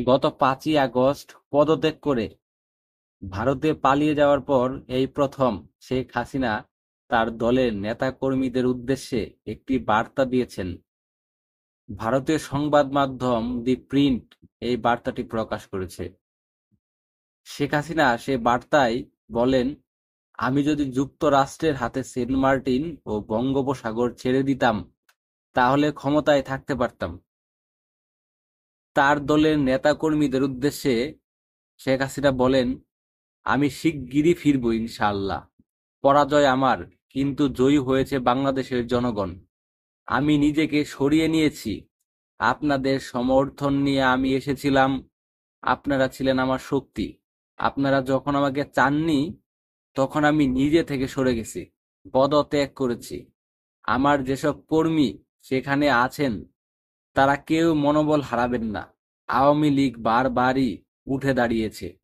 গত 5ই আগস্ট পদত্যাগ করে ভারতে পালিয়ে যাওয়ার পর এই প্রথম শেখ হাসিনা তার দলের নেতা-কর্মীদের উদ্দেশ্যে একটি বার্তা দিয়েছেন। ভারতীয় সংবাদ মাধ্যম দি প্রিন্ট এই বার্তাটি প্রকাশ করেছে। শেখ হাসিনা সে বার্তায় বলেন, আমি যদি যুক্তরাষ্ট্রের হাতে সেন্ট মার্টিন ও বঙ্গোপসাগর ছেড়ে দিতাম তাহলে ক্ষমতায় থাকতে পারতাম। তার দলের নেতা-কর্মীদের উদ্দেশ্যে শেখ হাসিনা বলেন, আমি শিগগিরই ফিরব ইনশাআল্লাহ। পরাজয় আমার, কিন্তু জয়ী হয়েছে বাংলাদেশের জনগণ। আমি নিজেকে সরিয়ে নিয়েছি। আপনাদের সমর্থন নিয়ে আমি এসেছিলাম। আপনারা ছিলেন আমার শক্তি। আপনারা যখন আমাকে চাননি তখন আমি নিজে থেকে সরে গেছি, পদত্যাগ করেছি। আমার যেসব কর্মী সেখানে আছেন তারা কেউ মনোবল হারাবেন না। আওয়ামী লীগ বারবারই উঠে দাঁড়িয়েছে।